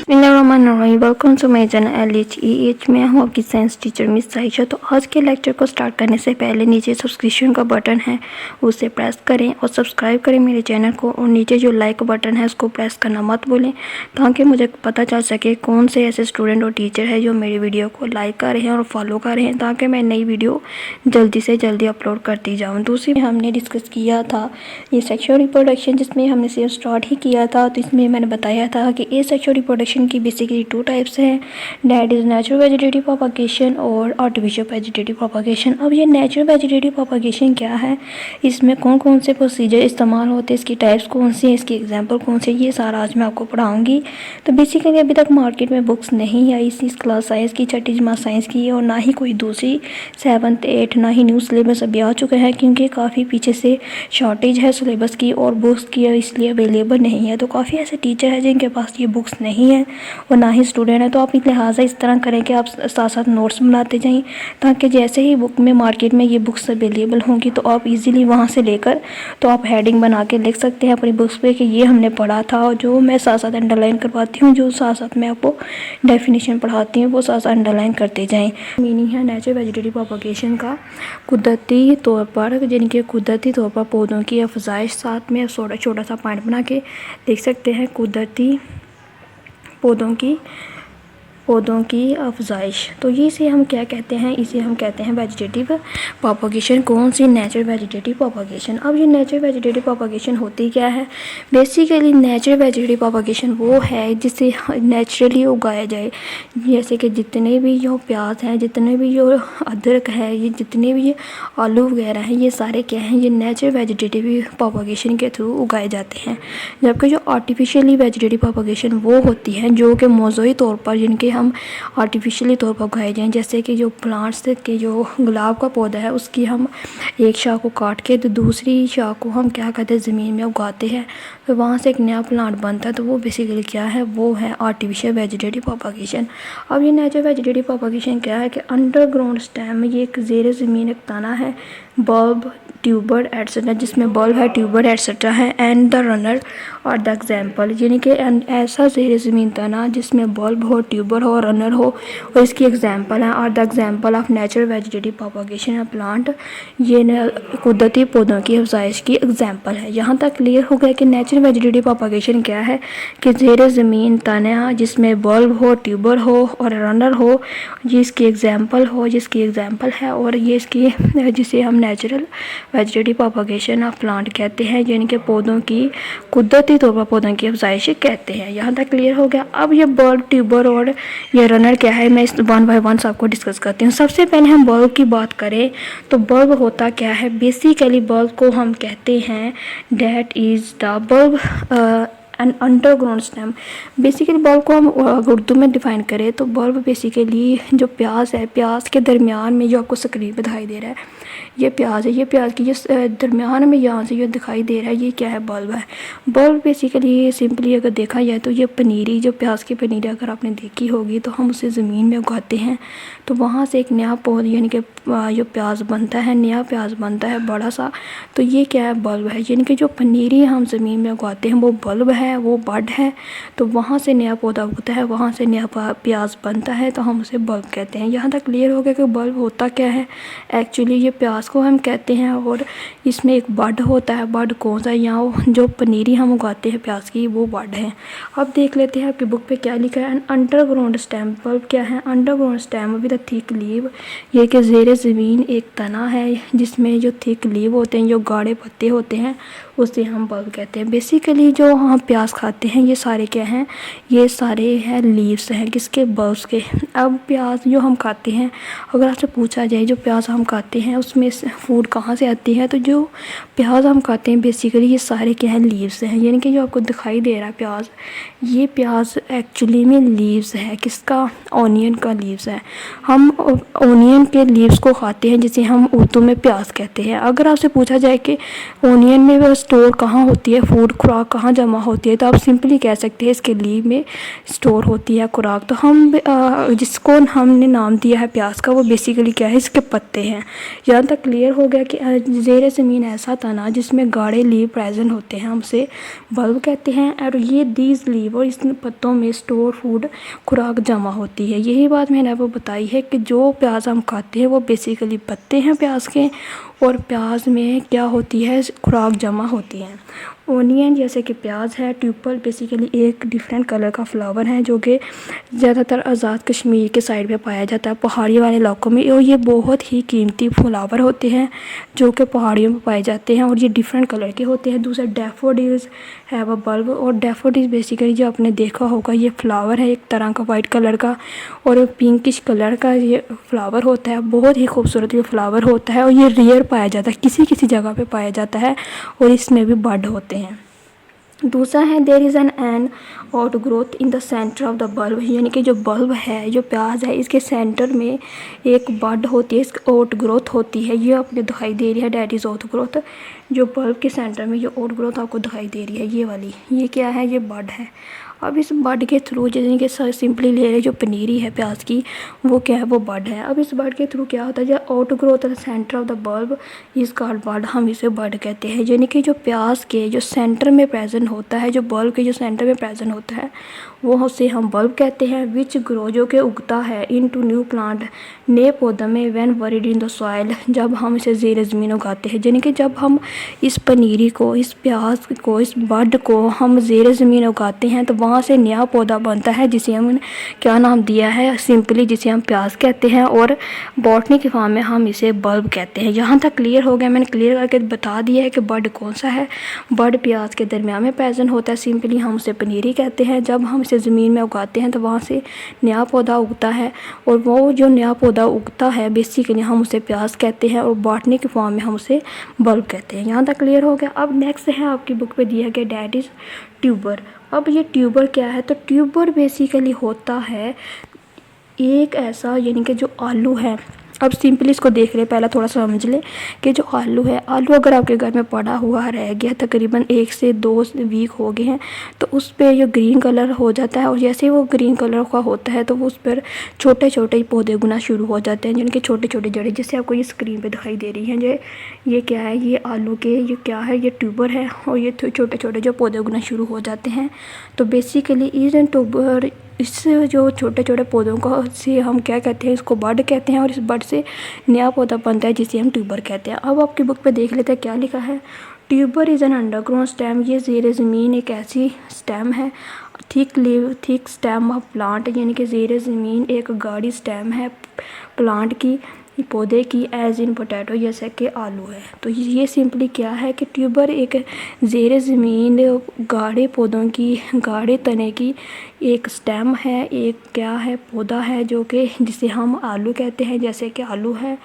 बिस्मिल्लाहिर्रहमानिर्रहीम। Welcome to my channel LHEH। मैं हूँ आपकी साइंस टीचर मिस साइशा। तो आज के लेक्चर को स्टार्ट करने से पहले नीचे सब्सक्रिप्शन का बटन है उसे प्रेस करें और सब्सक्राइब करें मेरे चैनल को, और नीचे जो लाइक बटन है उसको प्रेस करना मत भूलें ताकि मुझे पता चल सके कौन से ऐसे स्टूडेंट और टीचर है जो मेरी वीडियो को लाइक कर रहे हैं और फॉलो कर रहे हैं, ताकि मैं नई वीडियो जल्दी से जल्दी अपलोड करती जाऊँ। दूसरी हमने डिस्कस किया था ये सेक्सुअल रिप्रोडक्शन, जिसमें हमने सिर्फ स्टार्ट ही किया था। तो इसमें मैंने बताया था कि ए सेक्सुअल रिप्रोडक्शन की बेसिकली 2 टाइप्स हैं, that is natural vegetative propagation और आर्टिफिशियल वेजिटेटिव प्रोपगेशन। अब ये नेचुरल वेजिटेटिव प्रोपगेशन क्या है, इसमें कौन कौन से प्रोसीजर इस्तेमाल होते हैं, इसकी टाइप्स कौन सी हैं, इसकी एग्जांपल कौन सी, ये सारा आज मैं आपको पढ़ाऊँगी। तो बेसिकली अभी तक मार्केट में बुक्स नहीं आई इस क्लास साइंस की, छठी जमात साइंस की, और ना ही कोई दूसरी 7th 8th, ना ही न्यू सिलेबस अभी आ चुका है, क्योंकि काफ़ी पीछे से शॉर्टेज है सिलेबस की और बुक्स की, इसलिए अवेलेबल नहीं है। तो काफ़ी ऐसे टीचर हैं जिनके पास ये बुक्स नहीं है और ना ही स्टूडेंट है। तो आप लिहाजा इस तरह करें कि आप साथ साथ नोट्स बनाते जाएं, ताकि जैसे ही बुक में मार्केट में ये बुक्स अवेलेबल होंगी तो आप इजीली वहाँ से लेकर तो आप हेडिंग बना के लिख सकते हैं अपनी बुक्स पे कि ये हमने पढ़ा था। और जो मैं साथ साथ अंडरलाइन करवाती हूँ, जो साथ साथ मैं आपको डेफिनेशन पढ़ाती हूँ, वो साथ साथ अंडरलाइन करते जाएँ। मीनिंग है नेचुरल वेजिटेटिव प्रोपगेशन का कुदरती तौर पर, यानी कि कुदरती तौर पर पौधों की अफजाइश, साथ में छोटा सा पॉइंट बना के देख सकते हैं, कुदरती पौधों की अफजाइश। तो ये इसे हम क्या कहते हैं, इसे हम कहते हैं वेजिटेटिव प्रोपगेशन। कौन सी? Natural vegetative propagation. अब ये नेचुरल वेजिटेटिव प्रोपगेशन होती क्या है? बेसिकली नेचुरल वेजिटेटिव प्रोपगेशन वो है जिसे नेचुरली उगाया जाए। जैसे कि जितने भी जो प्याज हैं, जितने भी जो अदरक है, ये जितने भी आलू वगैरह हैं, ये सारे क्या हैं, ये नेचुरल वेजिटेटिव प्रोपगेशन के थ्रू उगाए जाते हैं। जबकि जो आर्टिफिशियली वेजिटेटिव प्रोपगेशन वो होती है जो कि मौजूदी तौर पर, जिनके हम आर्टिफिशियली तौर पर उगाए जाएँ। जैसे कि जो प्लांट्स के जो गुलाब का पौधा है, उसकी हम एक शाख को काट के तो दूसरी शाख को हम क्या कहते हैं, ज़मीन में उगाते हैं, तो वहाँ से एक नया प्लांट बनता है। तो वो बेसिकली क्या है, वो है आर्टिफिशियल वेजिटेटिव प्रोपगेशन। अब ये नेचुरल वेजिटेटिव प्रोपगेशन क्या है कि अंडरग्राउंड स्टेम, ये एक ज़ेर ज़मीन एक तना है, बल्ब, ट्यूबर एटसेट्रा, जिसमें बल्ब है, ट्यूबर एटसेट्रा है, एंड द रनर और द एग्जाम्पल, यानी कि ऐसा ज़ेर ज़मीन तना जिसमें बल्ब हो, ट्यूबर हो, रनर हो, और इसकी एग्जाम्पल है, और the example of natural vegetative propagation of plant, ये कुदरती पौधों की अफजाइश की एग्जाम्पल है। यहाँ तक क्लियर हो गया कि नेचुरल वेजिटेटिव प्रोपगेशन क्या है, कि ज़ेर ज़मीन तना जिसमें बल्ब हो, ट्यूबर हो और रनर हो, जिसकी एग्जाम्पल हो, जिसकी एग्जाम्पल है, और ये इसकी जिसे हम natural vegetative propagation of plant कहते हैं, यानी कि पौधों की कुदरती तौर पर पौधों की अफजाइश कहते हैं। यहाँ तक क्लियर हो गया। अब ये बल्ब, ट्यूबर और ये रनर क्या है, मैं इस 1 बाय 1 सबको डिस्कस करती हूँ। सबसे पहले हम बल्ब की बात करें तो बल्ब होता क्या है, बेसिकली बल्ब को हम कहते हैं that is the bulb and underground stem. Basically bulb को हम उर्दू में डिफ़ाइन करें तो बल्ब बेसिकली जो प्याज है, प्याज के दरमियान में जो आपको स्क्रीन दिखाई दे रहा है, ये प्याज है, ये प्याज की जो दरमियान में यहाँ से जो दिखाई दे रहा है, ये क्या है, बल्ब है। बल्ब बेसिकली सिंपली अगर देखा जाए तो ये पनीरी, जो प्याज की पनीरी अगर आपने देखी होगी, तो हम उसे ज़मीन में उगाते हैं, तो वहाँ से एक नया पौधा, यानी कि जो प्याज बनता है, नया प्याज बनता है बड़ा सा, तो ये क्या है, बल्ब है। यानी कि जो पनीरी हम ज़मीन में उगाते हैं वो बल्ब है, वो बड है, तो वहाँ से नया पौधा उगता है, वहाँ से नया प्याज बनता है, तो हम उसे बल्ब कहते हैं। यहाँ तक क्लियर हो गया कि बल्ब होता क्या है। एक्चुअली ये प्याज को हम कहते हैं और इसमें एक बड होता है। बड कौन सा, यहाँ जो पनीरी हम उगाते हैं प्याज की, वो बड है। अब देख लेते हैं आपकी बुक पे क्या लिखा है। अंडरग्राउंड स्टेम, बल्ब क्या है, underground stem with thick leave, ये कि ज़ेर ज़मीन एक तना है जिसमें जो थिक लीव होते हैं, जो गाढ़े पत्ते होते हैं, उसे हम बल्ब कहते हैं। बेसिकली जो हम प्याज खाते हैं ये सारे क्या हैं, ये सारे हैं लीव्स हैं, किसके, बल्ब्स के। अब प्याज जो हम खाते हैं, अगर आपसे पूछा जाए जो प्याज हम खाते हैं उसमें फूड कहाँ से आती है, तो जो प्याज हम खाते हैं बेसिकली ये सारे क्या हैं, लीव्स हैं। यानी कि जो आपको दिखाई दे रहा है प्याज, ये प्याज एक्चुअली में लीव्स है, किसका, ऑनियन का लीव्स है। हम ऑनियन के लीव्स को खाते हैं जिसे हम उर्दू में प्याज कहते हैं। अगर आपसे पूछा जाए कि ऑनियन में वह स्टोर कहाँ होती है, फूड खुराक कहाँ जमा होती है, तो आप सिंपली कह सकते हैं इसके लीव में स्टोर होती है खुराक। तो हम जिसको हमने नाम दिया है प्याज का, वो बेसिकली क्या है, इसके पत्ते हैं। यहाँ तक क्लियर हो गया कि ज़ेर ज़मीन ऐसा तना जिसमें गाढ़े लीव प्रेजेंट होते हैं, हम उसे बल्ब कहते हैं। और ये दीज लीव और इस पत्तों में स्टोर फूड खुराक जमा होती है। यही बात मैंने आपको बताई है कि जो प्याज हम खाते हैं वो बेसिकली पत्ते हैं प्याज के, और प्याज में क्या होती है, खुराक जमा होती है। ओनियन जैसे कि प्याज है। ट्यूबल बेसिकली एक डिफरेंट कलर का फ्लावर है जो कि ज़्यादातर आज़ाद कश्मीर के साइड पे पाया जाता है, पहाड़ी वाले इलाकों में, और ये बहुत ही कीमती फ्लावर होते हैं जो कि पहाड़ियों में पाए जाते हैं, और ये डिफरेंट कलर के होते हैं। दूसरा डैफोडिल्स है वो बल्ब, और डैफोडिल्स बेसिकली जो आपने देखा होगा ये फ्लावर है एक तरह का वाइट कलर का और पिंकिश कलर का ये फ्लावर होता है। बहुत ही खूबसूरत ये फ्लावर होता है और ये रेयर पाया जाता है, किसी किसी जगह पे पाया जाता है, और इसमें भी बड होते हैं। दूसरा है there is an outgrowth in the centre of the bulb, यानी कि जो बल्ब है, जो प्याज है, इसके सेंटर में एक बड होती है, इसकी आउट ग्रोथ होती है। ये आपको दिखाई दे रही है, डैट इज़ आउट ग्रोथ। जो बल्ब के सेंटर में ये आउट ग्रोथ आपको दिखाई दे रही है, ये वाली, ये क्या है, ये बड है। अब इस बड के थ्रू, जैसे कि सिंपली ले रहे जो पनीरी है प्याज की, वो क्या है, वो बड है। अब इस बड के थ्रू क्या होता है, जो out growth centre of the bulb is called bud, हम इसे बड कहते हैं। यानी कि जो प्याज के जो सेंटर में प्रेजेंट होता है, जो बल्ब के जो सेंटर में प्रेजेंट होता है, वो उसे हम बल्ब कहते हैं। विच ग्रो, जो कि उगता है, इन टू न्यू प्लांट, नए पौधों में, when buried in the soil, जब हम इसे ज़ेर ज़मीन उगाते हैं। यानी कि जब हम इस पनीरी को, इस प्याज को, इस बड को हम ज़ेर ज़मीन उगाते हैं तो वहाँ से नया पौधा बनता है जिसे हम क्या नाम दिया है, सिंपली जिसे हम प्याज कहते हैं, और बॉटनी के फॉर्म में हम इसे बल्ब कहते हैं। यहाँ तक क्लियर हो गया, मैंने क्लियर करके बता दिया है कि बड कौन सा है। बड प्याज के दरमियान में प्रेजेंट होता है, सिंपली हम उसे पनीरी कहते हैं। जब हम इसे ज़मीन में उगाते हैं तो वहाँ से नया पौधा उगता है, और वो जो नया पौधा उगता है बेसिकली हम उसे प्याज कहते हैं, और बॉटनी के फॉर्म में हम उसे बल्ब कहते हैं। यहाँ तक क्लियर हो गया। अब नेक्स्ट है आपकी बुक पे दिया गया, डैट इज़ ट्यूबर। अब ये ट्यूबर क्या है, तो ट्यूबर बेसिकली होता है एक ऐसा, यानी कि जो आलू है, अब सिंपली इसको देख ले, पहला थोड़ा सा समझ ले कि जो आलू है, आलू अगर आपके घर में पड़ा हुआ रह गया तकरीबन 1 से 2 वीक हो गए हैं, तो उस पर जो ग्रीन कलर हो जाता है, और जैसे वो ग्रीन कलर का होता है तो उस पर छोटे छोटे पौधे उगना शुरू हो जाते हैं, जिनके छोटे छोटे जड़ें, जैसे आपको ये स्क्रीन पे दिखाई दे रही हैं। ये क्या है, ये आलू के, ये क्या है, ये ट्यूबर है, और ये छोटे छोटे जो पौधे उगना शुरू हो जाते हैं। तो बेसिकली इस ट्यूबर, इस जो छोटे छोटे पौधों को से हम क्या कहते हैं, इसको बड कहते हैं, और इस बड से नया पौधा बनता है जिसे हम ट्यूबर कहते हैं। अब आपकी बुक पे देख लेते हैं क्या लिखा है। Tuber is an underground stem, ये ज़ेर ज़मीन एक ऐसी स्टेम है, थिक स्टेम ऑफ प्लांट, यानी कि ज़ेर ज़मीन एक गाढ़ी स्टेम है प्लांट की, पौधे की, एज इन पोटैटो, जैसे कि आलू है। तो ये सिंपली क्या है कि ट्यूबर एक ज़ेर ज़मीन गाढ़े पौधों की, गाढ़े तने की एक स्टेम है, एक क्या है, पौधा है, जो कि जिसे हम आलू कहते हैं, जैसे कि आलू है,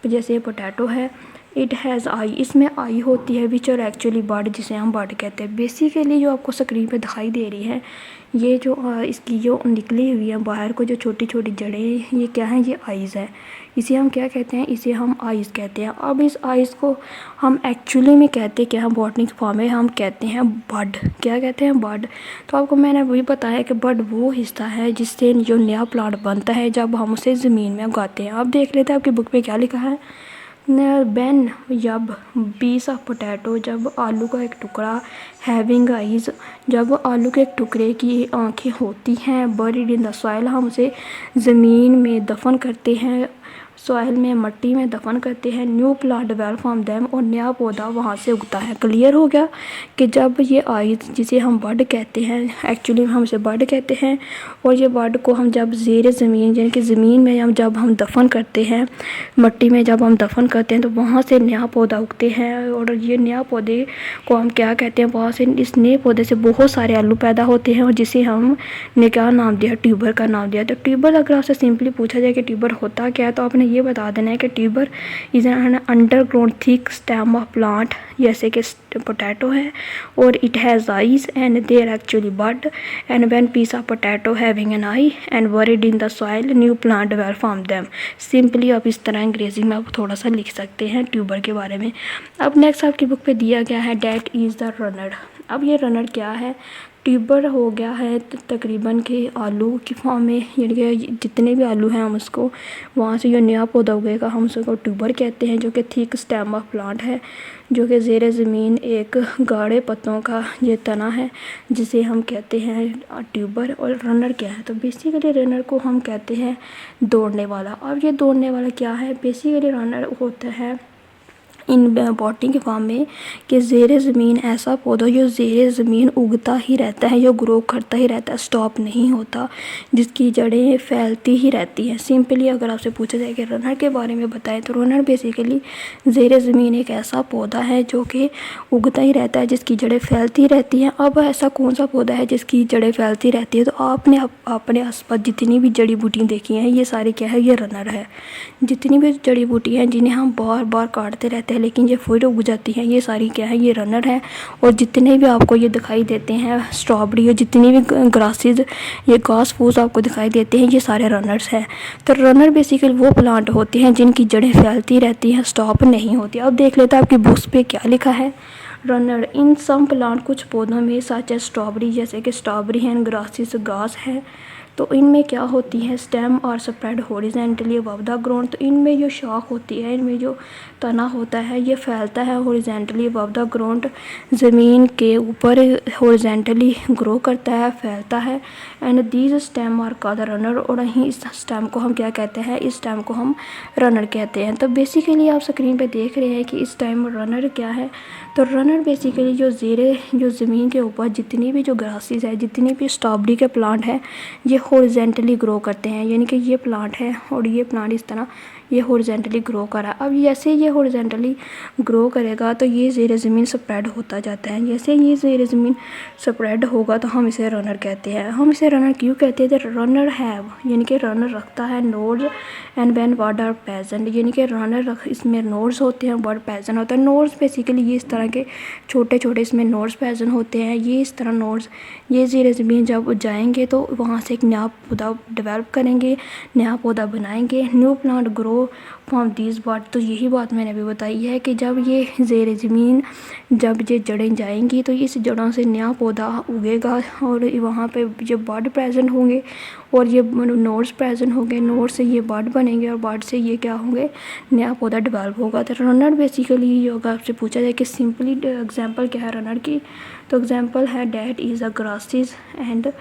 जैसे पोटैटो है। इट हैज़ आई, इसमें आई होती है, विच और एक्चुअली बड, जिसे हम बड कहते हैं। बेसिकली जो आपको स्क्रीन पे दिखाई दे रही है, ये जो इसकी जो निकली हुई है बाहर को जो छोटी छोटी जड़ें, ये क्या है, ये आइज़ है। इसे हम क्या कहते हैं, इसे हम आइज़ कहते हैं। अब इस आइज़ को हम एक्चुअली में कहते हैं क्या, हम बॉटनी के फॉर्म में हम कहते हैं बड। क्या कहते हैं, बड। तो आपको मैंने वही बताया कि बड वो हिस्सा है जिससे जो नया प्लांट बनता है जब हम उसे ज़मीन में उगाते हैं। अब देख लेते हैं आपकी बुक पे क्या लिखा है। बैन, जब पीस ऑफ पोटैटो, जब आलू का एक टुकड़ा, हैविंग आइज़, जब आलू के एक टुकड़े की आँखें होती हैं, बरीड इन द सॉइल, हम उसे ज़मीन में दफन करते हैं, सॉइल में, मट्टी में दफन करते हैं। New plant develop from them, और नया पौधा वहाँ से उगता है। क्लियर हो गया कि जब ये आइज़, जिसे हम बड कहते हैं, एक्चुअली हम इसे बड कहते हैं, और ये बड को हम जब ज़ेर ज़मीन, यानी कि ज़मीन में जब हम दफन करते हैं, मट्टी में जब हम दफन करते हैं, तो वहाँ से नया पौधा उगते हैं, और ये नया पौधे को हम क्या कहते हैं, वहाँ से इस नए पौधे से बहुत सारे आलू पैदा होते हैं, और जिसे हमने क्या नाम दिया, ट्यूबर का नाम दिया। तो ट्यूबर अगर आपसे सिंपली पूछा जाए कि ट्यूबर होता क्या है, तो आपने ये बता देना है कि tuber is an underground thick stem of plant, जैसे कि पोटैटो है, और it has eyes and they are actually bud, and when piece of potato having an eye and buried in the soil, new plant develop from them. Simply आप इस तरह अंग्रेजी में आप थोड़ा सा लिख सकते हैं ट्यूबर के बारे में। अब नेक्स्ट आपकी बुक पे दिया गया है, डैट इज़ द रनर। अब ये रनर क्या है, ट्यूबर हो गया है तकरीबन के आलू की फॉर्म में, यानी कि जितने भी आलू हैं हम उसको वहाँ से जो नया पौधा उगेगा हम उसको ट्यूबर कहते हैं, जो कि थिक स्टेम ऑफ प्लांट है, जो कि ज़ेरे ज़मीन एक गाढ़े पत्तों का ये तना है जिसे हम कहते हैं ट्यूबर। और रनर क्या है, तो बेसिकली रनर को हम कहते हैं दौड़ने वाला। अब ये दौड़ने वाला क्या है, बेसिकली रनर होता है इन बॉटनी के फॉर्म में कि ज़ेरे ज़मीन ऐसा पौधा जो ज़ेरे ज़मीन उगता ही रहता है, जो ग्रो करता ही रहता है, स्टॉप नहीं होता, जिसकी जड़ें फैलती ही रहती हैं। सिंपली अगर आपसे पूछा जाए कि रनर के बारे में बताएं तो रनर बेसिकली ज़ेरे ज़मीन एक ऐसा पौधा है जो कि उगता ही रहता है, जिसकी जड़ें फैलती रहती हैं। अब ऐसा कौन सा पौधा है जिसकी जड़ें फैलती रहती है, तो आपने अपने आसपास जितनी भी जड़ी बूटियाँ देखी हैं ये सारी क्या है, ये रनर है। जितनी भी जड़ी बूटी हैं जिन्हें हम बार बार काटते रहते हैं लेकिन ये फिर उग जाती हैं, ये सारी क्या है, ये रनर है। और जितने भी आपको ये दिखाई देते हैं स्ट्रॉबेरी और जितनी भी ग्रासेस, ये घास फूस आपको दिखाई देते हैं, ये सारे रनर्स हैं। तो रनर बेसिकली वो प्लांट होते हैं जिनकी जड़ें फैलती रहती हैं, स्टॉप नहीं होती। अब देख लेते हैं आपकी बुक्स पे क्या लिखा है। रनर इन सम प्लांट, कुछ पौधों में सच है स्ट्रॉबेरी, जैसे कि स्ट्रॉबेरी है, ग्रासेस घास है, तो इनमें क्या होती है स्टेम और spread horizontally above the ground. तो इनमें जो शाख होती है, इनमें जो तना होता है ये फैलता है हॉरिजेंटली अबव द ग्राउंड, ज़मीन के ऊपर हॉरिजेंटली ग्रो करता है, फैलता है। And these stem are called runner, और यहीं इस स्टेम को हम क्या कहते हैं, इस स्टेम को हम रनर कहते हैं। तो बेसिकली आप स्क्रीन पे देख रहे हैं कि इस टाइम रनर क्या है। तो रनर बेसिकली जो ज़मीन के ऊपर जितनी भी जो ग्रासेस है, जितनी भी स्ट्रॉबेरी के प्लांट है, ये हॉरिजेंटली ग्रो करते हैं, यानी कि ये प्लांट है और ये प्लांट इस तरह ये हॉरिजेंटली ग्रो कर रहा है। अब जैसे ये हॉरिजेंटली ग्रो करेगा तो ये ज़ेरे ज़मीन स्प्रेड होता जाता है। जैसे ये ज़ेरे ज़मीन स्प्रेड होगा तो हम इसे रनर कहते हैं। हम इसे रनर क्यों कहते हैं, रनर हैव, यानी कि रनर रखता है nodes and when word are present, यानी कि रनर इसमें नोड्स होते हैं, वर्ड प्रेजेंट होता है। नोड्स बेसिकली ये इस तरह के छोटे छोटे इसमें नोड्स प्रेजेंट होते हैं। ये इस तरह नोड्स ये ज़ेरे ज़मीन जब जाएंगे तो वहाँ से एक नया पौधा डेवलप करेंगे, नया पौधा बनाएंगे, new plant grow from this bird. तो यही बात मैंने अभी बताई है कि जब ये ज़ेरे ज़मीन जब ये जड़ें जाएंगी तो इस जड़ों से नया पौधा उगेगा और वहाँ पे जब बर्ड प्रेजेंट होंगे और ये नोड्स प्रेजेंट होंगे, नोड से ये बर्ड बनेंगे और बर्ड से ये क्या होंगे, नया पौधा डेवलप होगा। तो रनर बेसिकली अगर आपसे पूछा जाए कि सिंपली एग्जांपल क्या है रनर की, तो एग्जांपल है that is a grasses and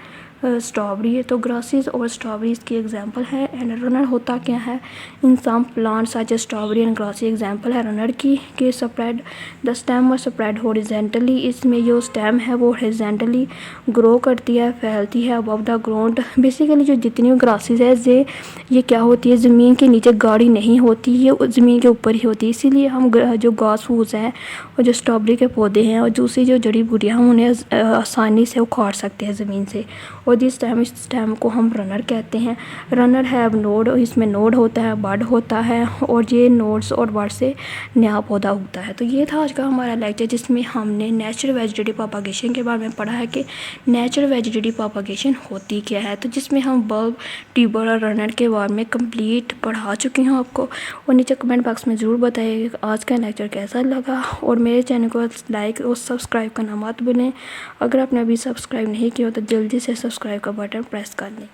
strawberry. तो ग्रासेस और स्ट्रॉबेरी इसकी एग्जांपल है। एंड रनर होता क्या है, in some plants such as strawberry and grasses example है रनर की कि स्प्रेड द स्टेम और स्प्रेड हॉरिजेंटली, इसमें जो स्टेम है वो हॉरिजेंटली ग्रो करती है, फैलती है अबव द ग्राउंड। बेसिकली जो जितनी ग्रासेस है ये क्या होती है, ज़मीन के नीचे गाढ़ी नहीं होती, ये ज़मीन के ऊपर ही होती है। इसीलिए हम जो घास फूस हैं और जो स्ट्रॉबेरी के पौधे हैं और दूसरी जो जड़ी बूटियाँ हम उन्हें आसानी से उखाड़ सकते हैं ज़मीन से। और इस टाइम को हम रनर कहते हैं। रनर हैव नोड, इसमें नोड होता है, बड होता है और ये नोड्स और बड से नया पौधा उगता है। तो ये था आज का हमारा लेक्चर जिसमें हमने नेचुरल वेजिटेटिव प्रोपगेशन के बारे में पढ़ा है कि नेचुरल वेजिटेटिव प्रोपगेशन होती क्या है। तो जिसमें हम बल्ब, ट्यूबर और रनर के बारे में कंप्लीट पढ़ा चुकी हूँ आपको। और नीचे कमेंट बॉक्स में ज़रूर बताइएगा आज का लेक्चर कैसा लगा और मेरे चैनल को लाइक और सब्सक्राइब करना मत भूलें। अगर आपने अभी सब्सक्राइब नहीं किया तो जल्दी से सब्सक्राइब का बटन प्रेस कर लें।